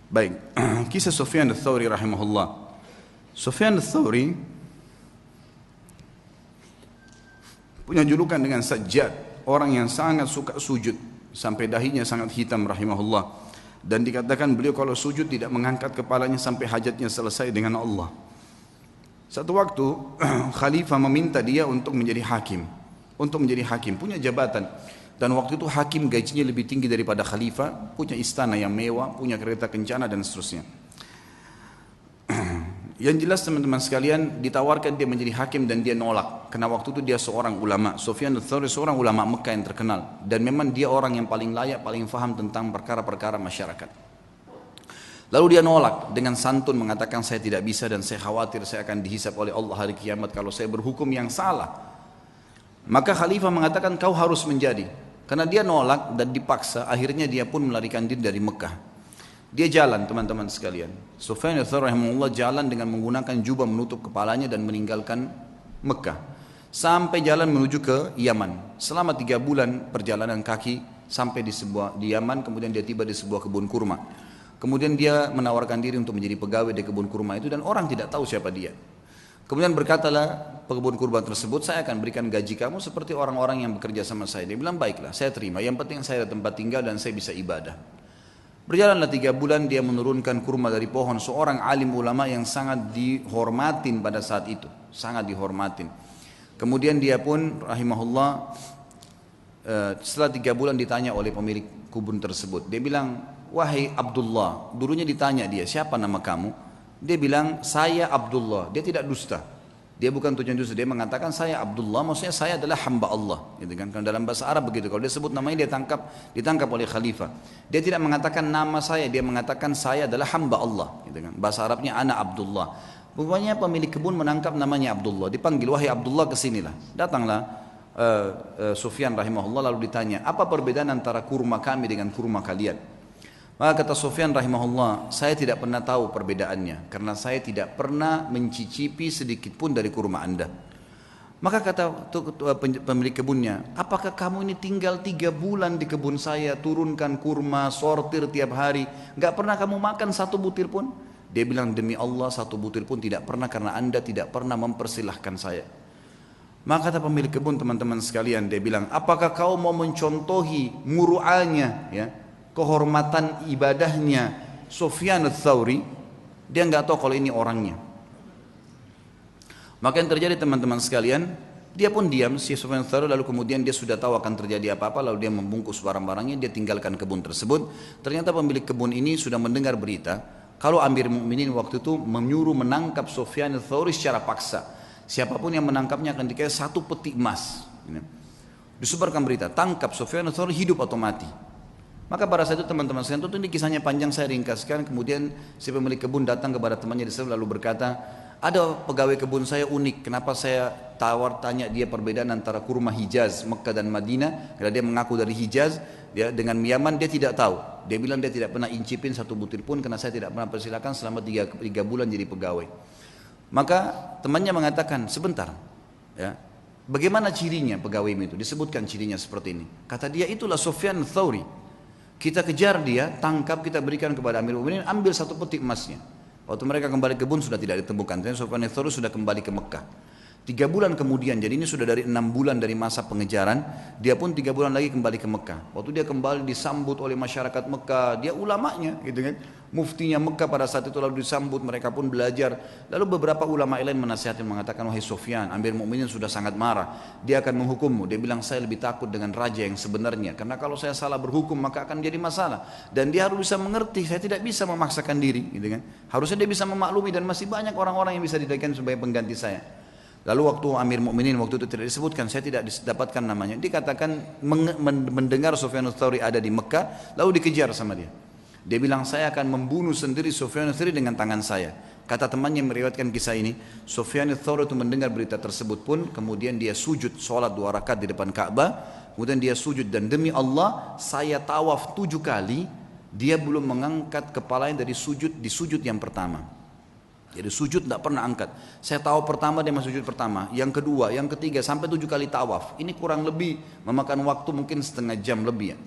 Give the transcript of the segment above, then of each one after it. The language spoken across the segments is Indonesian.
Baik, kisah Sufyan ats-Tsauri rahimahullah. Sufyan ats-Tsauri punya julukan dengan Sajjad, orang yang sangat suka sujud sampai dahinya sangat hitam rahimahullah. Dan dikatakan beliau kalau sujud tidak mengangkat kepalanya sampai hajatnya selesai dengan Allah. Satu waktu khalifah meminta dia untuk menjadi hakim, punya jabatan. Dan waktu itu hakim gajinya lebih tinggi daripada khalifah, punya istana yang mewah, punya kereta kencana dan seterusnya. Yang jelas teman-teman sekalian, ditawarkan dia menjadi hakim dan dia nolak. Karena waktu itu dia seorang ulama. Sufyan ats-Tsauri seorang ulama Mekah yang terkenal. Dan memang dia orang yang paling layak, paling faham tentang perkara-perkara masyarakat. Lalu dia nolak dengan santun mengatakan saya tidak bisa dan saya khawatir saya akan dihisab oleh Allah hari kiamat kalau saya berhukum yang salah. Maka khalifah mengatakan kau harus menjadi. Karena dia nolak dan dipaksa, akhirnya dia pun melarikan diri dari Mekah. Dia jalan teman-teman sekalian. Sufyan ats-Tsauri rahimahullah jalan dengan menggunakan jubah menutup kepalanya dan meninggalkan Mekah. Sampai jalan menuju ke Yaman. Selama 3 bulan perjalanan kaki sampai di Yaman, kemudian dia tiba di sebuah kebun kurma. Kemudian dia menawarkan diri untuk menjadi pegawai di kebun kurma itu dan orang tidak tahu siapa dia. Kemudian berkatalah pekebun kurma tersebut, saya akan berikan gaji kamu seperti orang-orang yang bekerja sama saya. Dia bilang baiklah, saya terima. Yang penting saya ada tempat tinggal dan saya bisa ibadah. Berjalanlah 3 bulan dia menurunkan kurma dari pohon, seorang alim ulama yang sangat dihormatin pada saat itu, sangat dihormatin. Kemudian dia pun rahimahullah setelah 3 bulan ditanya oleh pemilik kebun tersebut. Dia bilang, wahai Abdullah, dulunya ditanya dia, siapa nama kamu? Dia bilang, saya Abdullah. Dia tidak dusta. Dia bukan tujuan dusta. Dia mengatakan saya Abdullah, maksudnya saya adalah hamba Allah. Gitu kan? Karena dalam bahasa Arab begitu. Kalau dia sebut namanya dia ditangkap oleh khalifah. Dia tidak mengatakan nama saya, dia mengatakan saya adalah hamba Allah. Gitu kan? Bahasa Arabnya ana Abdullah. Rupanya pemilik kebun menangkap namanya Abdullah. Dipanggil, wahai Abdullah kesinilah. Datanglah Sufyan rahimahullah lalu ditanya, apa perbedaan antara kurma kami dengan kurma kalian? Maka kata Sufyan rahimahullah, saya tidak pernah tahu perbedaannya karena saya tidak pernah mencicipi sedikit pun dari kurma anda. Maka kata pemilik kebunnya, apakah kamu ini tinggal 3 bulan di kebun saya, turunkan kurma, sortir tiap hari, gak pernah kamu makan 1 butir pun? Dia bilang, demi Allah 1 butir pun tidak pernah karena anda tidak pernah mempersilahkan saya. Maka kata pemilik kebun, teman-teman sekalian, dia bilang, apakah kau mau mencontohi muru'anya, ya, kehormatan ibadahnya Sufyan ats-Tsauri? Dia nggak tahu kalau ini orangnya. Maka yang terjadi teman-teman sekalian, dia pun diam si Sufyan ats-Tsauri, lalu kemudian dia sudah tahu akan terjadi apa-apa, lalu dia membungkus barang-barangnya, dia tinggalkan kebun tersebut. Ternyata pemilik kebun ini sudah mendengar berita kalau Amir Mukminin waktu itu menyuruh menangkap Sufyan ats-Tsauri secara paksa. Siapapun yang menangkapnya akan dikasih 1 peti emas. Disebarkan berita, tangkap Sufyan ats-Tsauri hidup atau mati. Maka pada saat itu teman-teman sekalian, tentu ini kisahnya panjang, saya ringkaskan. Kemudian si pemilik kebun datang kepada temannya di sana lalu berkata, ada pegawai kebun saya unik, kenapa saya tanya dia perbedaan antara kurma Hijaz, Mekah dan Madinah, karena dia mengaku dari Hijaz, dia dengan Yaman dia tidak tahu. Dia bilang dia tidak pernah incipin 1 butir pun karena saya tidak pernah persilakan selama 3 bulan jadi pegawai. Maka temannya mengatakan, sebentar, ya, bagaimana cirinya pegawai itu? Disebutkan cirinya seperti ini. Kata dia, itulah Sufyan ats-Tsauri. Kita kejar dia, tangkap, kita berikan kepada Amir Mukminin, ambil 1 peti emasnya. Waktu mereka kembali ke kebun sudah tidak ditemukan. Tapi Sufyan ats-Tsauri sudah kembali ke Mekah. 3 bulan kemudian, jadi ini sudah dari 6 bulan dari masa pengejaran, dia pun 3 bulan lagi kembali ke Mekah. Waktu dia kembali disambut oleh masyarakat Mekah, dia ulamanya gitu kan. Muftinya Mekah pada saat itu lalu disambut, mereka pun belajar. Lalu beberapa ulama lain menasihati mengatakan, wahai Sufyan, Amir Mukminin sudah sangat marah, dia akan menghukummu. Dia bilang, saya lebih takut dengan raja yang sebenarnya, karena kalau saya salah berhukum maka akan jadi masalah. Dan dia harus bisa mengerti, saya tidak bisa memaksakan diri gitu kan. Harusnya dia bisa memaklumi dan masih banyak orang-orang yang bisa dijadikan sebagai pengganti saya. Lalu waktu Amir Mukminin waktu itu tidak disebutkan, saya tidak dapatkan namanya. Dikatakan mendengar Sufyan ats-Tsauri ada di Mekah, lalu dikejar sama dia. Dia bilang, saya akan membunuh sendiri Sufyan ats-Tsauri dengan tangan saya. Kata temannya yang meriwayatkan kisah ini, Sufyan ats-Tsauri itu mendengar berita tersebut pun, kemudian dia sujud sholat 2 rakaat di depan Ka'bah. Kemudian dia sujud, dan demi Allah saya tawaf 7 kali, dia belum mengangkat kepalanya dari sujud di sujud yang pertama. Jadi sujud tidak pernah angkat. Saya tahu pertama dia masuk sujud pertama, yang kedua, yang ketiga, sampai 7 kali tawaf. Ini kurang lebih memakan waktu mungkin setengah jam lebih ya.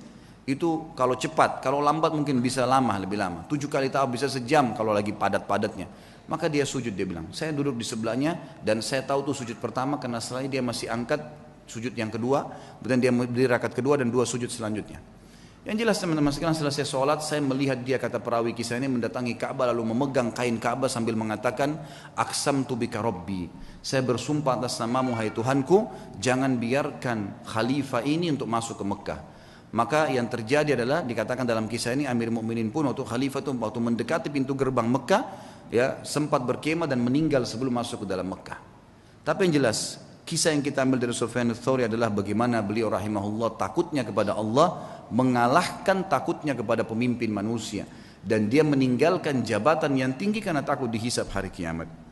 Itu kalau cepat, kalau lambat mungkin bisa lama, lebih lama. 7 kali tawaf bisa sejam kalau lagi padat-padatnya. Maka dia sujud, dia bilang, saya duduk di sebelahnya dan saya tahu tuh sujud pertama karena setelahnya dia masih angkat sujud yang kedua, kemudian dia berdiri rakaat kedua dan 2 sujud selanjutnya. Yang jelas teman-teman sekalian, selesai sholat saya melihat dia, kata perawi kisah ini, mendatangi Ka'bah lalu memegang kain Ka'bah sambil mengatakan, aqsamtu bika rabbi, saya bersumpah atas namamu hai Tuhanku, jangan biarkan khalifah ini untuk masuk ke Mekah. Maka yang terjadi adalah dikatakan dalam kisah ini, Amir Mukminin pun waktu khalifah itu waktu mendekati pintu gerbang Mekah, ya sempat berkemah dan meninggal sebelum masuk ke dalam Mekah. Tapi yang jelas kisah yang kita ambil dari Sufyan ats-Tsauri adalah bagaimana beliau rahimahullah takutnya kepada Allah mengalahkan takutnya kepada pemimpin manusia, dan dia meninggalkan jabatan yang tinggi karena takut dihisab hari kiamat.